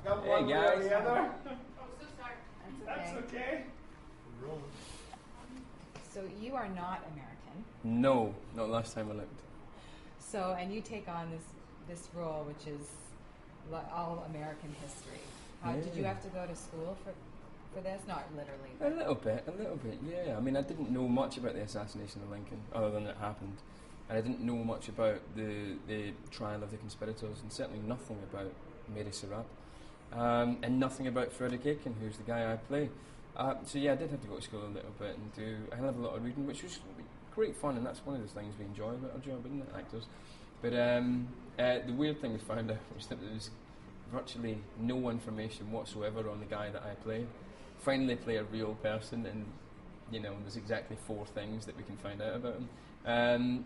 Got Hey, one way or guys. the other. Oh, so sorry. That's okay. So you are not American. No, not last time I looked. So, and you take on this role, which is all American history. Did you have to go to school for this? Not literally. A little bit, yeah. I mean, I didn't know much about the assassination of Lincoln, other than it happened. And I didn't know much about the trial of the conspirators, and certainly nothing about Mary Surratt. And nothing about Frederick Aiken, who's the guy I play. So yeah, I did have to go to school a little bit and do a hell of a lot of reading, which was great fun, and that's one of the things we enjoy about our job, isn't it, actors? But the weird thing we found out was that there was virtually no information whatsoever on the guy that I play. Finally play a real person, and there's exactly 4 things that we can find out about him.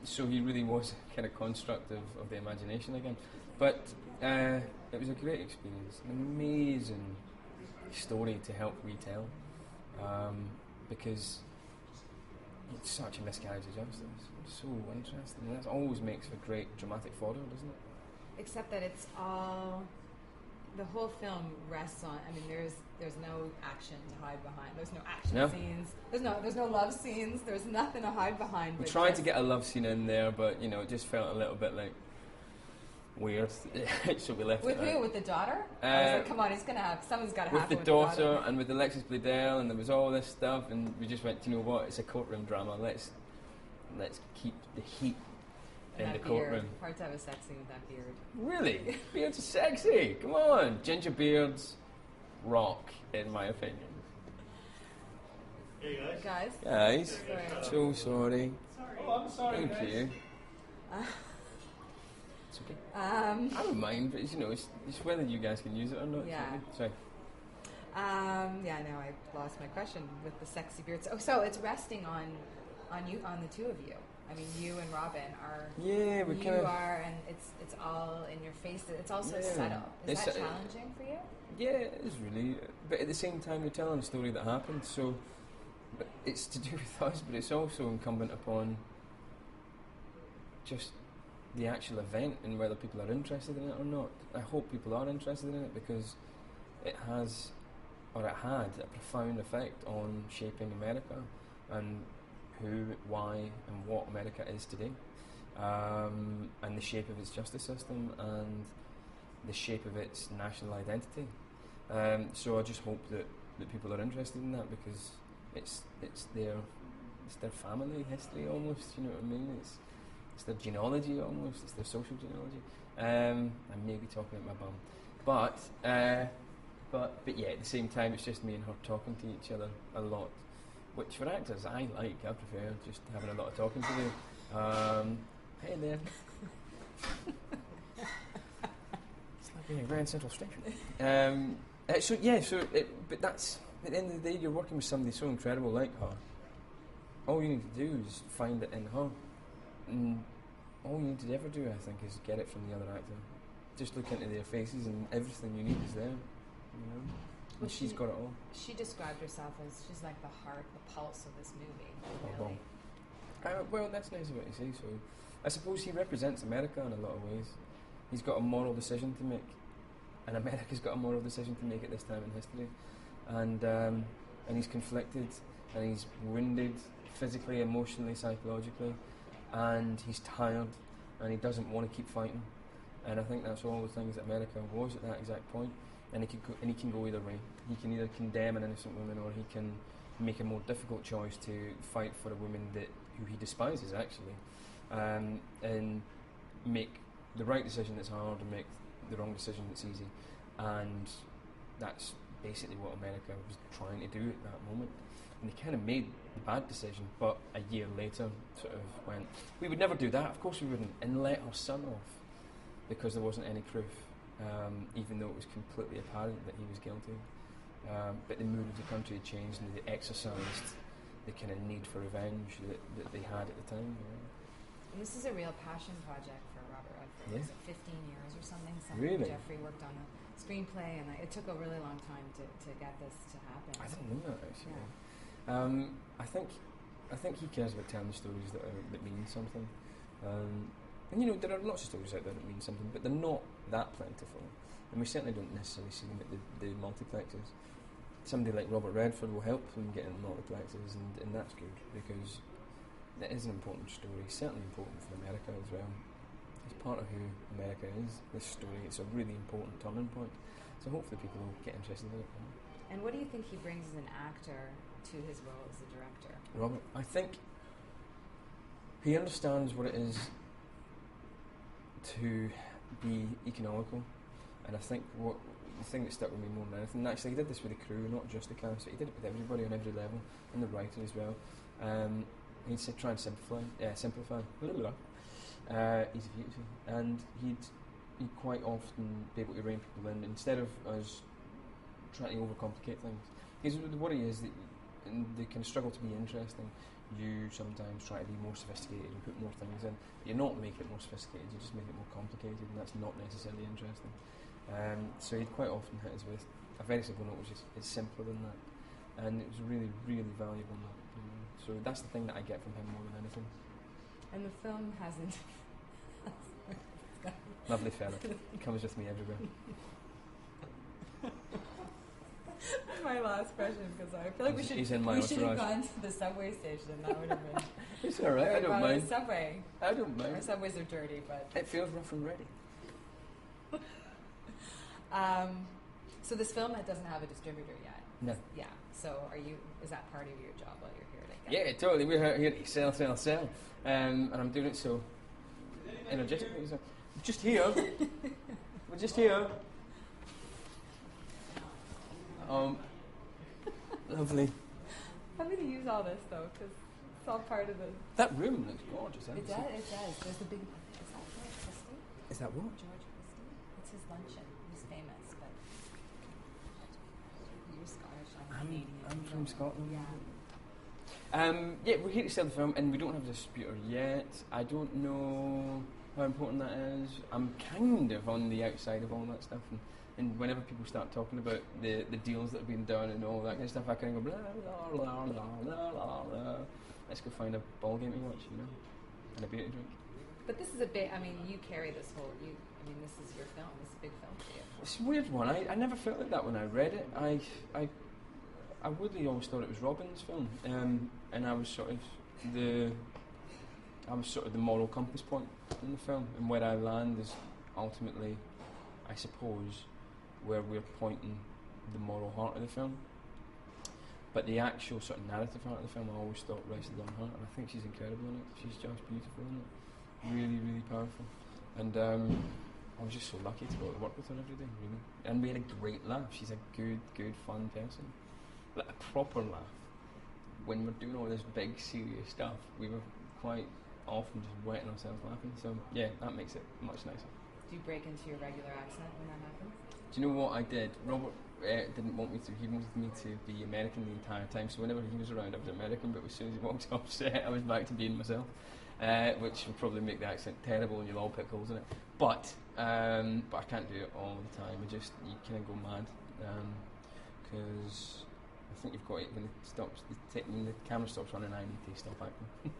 So he really was a kind of construct of the imagination again. But it was a great experience, an amazing story to help retell, because it's such a miscarriage of justice. It's so interesting, and that always makes for great dramatic fodder, doesn't it? Except that it's all, the whole film rests on, I mean, there's no action to hide behind. There's no action scenes. There's no love scenes. There's nothing to hide behind. We tried to get a love scene in there, but it just felt a little bit like weird. So we left with it who? out. With the daughter? I was like, come on, someone's got to with happen the with daughter the daughter. and with Alexis Bledel, and there was all this stuff, and we just went, you know what? It's a courtroom drama. Let's keep the heat in the beard. courtroom. Hard to have a sex scene with that beard. Really? Beards are sexy. Come on, ginger beards rock, in my opinion. Hey Guys? Guys, Sorry. so sorry. Oh, I'm sorry, Thank guys. you. It's okay. I don't mind, but it's whether you guys can use it or not. Yeah. Sorry. Yeah, now I lost my question with the sexy beards. Oh, so it's resting on you, on the two of you. I mean, you and Robin are. Yeah, we kind of. You are, and it's all in your face. It's also subtle. Is that challenging for you? Yeah, it is really. But at the same time, we're telling a story that happened, so but it's to do with us, but it's also incumbent upon just the actual event and whether people are interested in it or not. I hope people are interested in it, because it has, or it had, a profound effect on shaping America and who, why, and what America is today, and the shape of its justice system and the shape of its national identity. So I just hope that people are interested in that, because it's their family history almost. You know what I mean? It's their genealogy almost. It's their social genealogy. I'm maybe talking at my bum, but yeah, at the same time, it's just me and her talking to each other a lot. Which for actors, I like. I prefer just having a lot of talking to do. Hey there. It's like being a Grand Central Station. But that's, at the end of the day, you're working with somebody so incredible like her. All you need to do is find it in her. And all you need to ever do, I think, is get it from the other actor. Just look into their faces, and everything you need is there. And she's got it all. She described herself as she's like the heart, the pulse of this movie. Oh, Really. well, that's nice of what you say. So, I suppose he represents America in a lot of ways. He's got a moral decision to make, and America's got a moral decision to make at this time in history. And he's conflicted, and he's wounded physically, emotionally, psychologically, and he's tired, and he doesn't want to keep fighting. And I think that's all the things that America was at that exact point. And he can go either way. He can either condemn an innocent woman, or he can make a more difficult choice to fight for a woman who he despises, actually, and make the right decision that's hard and make the wrong decision that's easy. And that's basically what America was trying to do at that moment. And they kind of made the bad decision, but a year later sort of went, we would never do that, of course we wouldn't, and let her son off, because there wasn't any proof. Even though it was completely apparent that he was guilty. But the mood of the country had changed, and they exercised the kind of need for revenge that they had at the time. And this is a real passion project for Robert Redford. Yeah. Was it 15 years or something? Really? Jeffrey worked on a screenplay, and it took a really long time to get this to happen. I didn't know that, actually. Yeah. I think he cares about telling stories that mean something. And there are lots of stories out there that mean something, but they're not that plentiful. And we certainly don't necessarily see them at the multiplexes. Somebody like Robert Redford will help them get in multiplexes, and that's good, because it is an important story, certainly important for America as well. It's part of who America is, this story. It's a really important turning point. So hopefully people will get interested in it. And what do you think he brings as an actor to his role as a director? Robert, I think he understands what it is to be economical, and I think the thing that stuck with me more than anything, actually he did this with the crew, not just the cast, he did it with everybody on every level, and the writing as well. He'd say, try and simplify, blah, blah, blah. Easy for you to say. And he'd quite often be able to rein people in, instead of us trying to overcomplicate things. Because what it is, that they can struggle to be interesting. You sometimes try to be more sophisticated and put more things in. You're not making it more sophisticated, you just make it more complicated, and that's not necessarily interesting. So he'd quite often hit us with a very simple note, which is simpler than that. And it was really, really valuable. So that's the thing that I get from him more than anything. And the film hasn't... Lovely fella. He comes with me everywhere. My last question, because I feel like we should have gone to the subway station. That would have been... It's alright, I don't mind. Subway. I don't mind. Our subways are dirty, but... It feels rough and ready. So this film doesn't have a distributor yet? No. Yeah. So is that part of your job while you're here? Yeah, totally. We're here to sell. And I'm doing it so energetically. So just here. We're just here. Lovely. I'm going to use all this though, because it's all part of the... That room looks gorgeous. It does. There's the big... Is that George Christie? Is that what? George Christie. It's his luncheon. He's famous, but... You're Scottish, I'm Canadian. I'm from Scotland. Yeah. Yeah, we're here to sell the film, and we don't have a distributor yet. I don't know how important that is. I'm kind of on the outside of all that stuff, and whenever people start talking about the deals that have been done and all that kind of stuff, I kind of go blah blah blah blah blah blah blah. Let's go find a ball game to watch, and a beer to drink. But this is a bit. I mean, you carry this whole. This is your film. This is a big film for you. It's a weird one. I never felt like that when I read it. I weirdly always thought it was Robin's film, and I was sort of the moral compass point in the film, and where I land is ultimately, I suppose, where we're pointing the moral heart of the film. But the actual sort of narrative heart of the film, I always thought rested on her, and I think she's incredible in it. She's just beautiful in it, really, really powerful, and I was just so lucky to go to work with her every day, really. And we had a great laugh. She's a good, fun person. Like a proper laugh. When we're doing all this big, serious stuff, we were quite often just wetting ourselves laughing. So yeah, that makes it much nicer. Do you break into your regular accent when that happens? Do you know what I did? Robert didn't want me to. He wanted me to be American the entire time. So whenever he was around, I was American. But as soon as he walked off set, I was back to being myself, which will probably make the accent terrible, and you'll all pick holes in it. But I can't do it all the time. You kind of go mad, because I think you've got it when the camera stops running. I need to stop acting.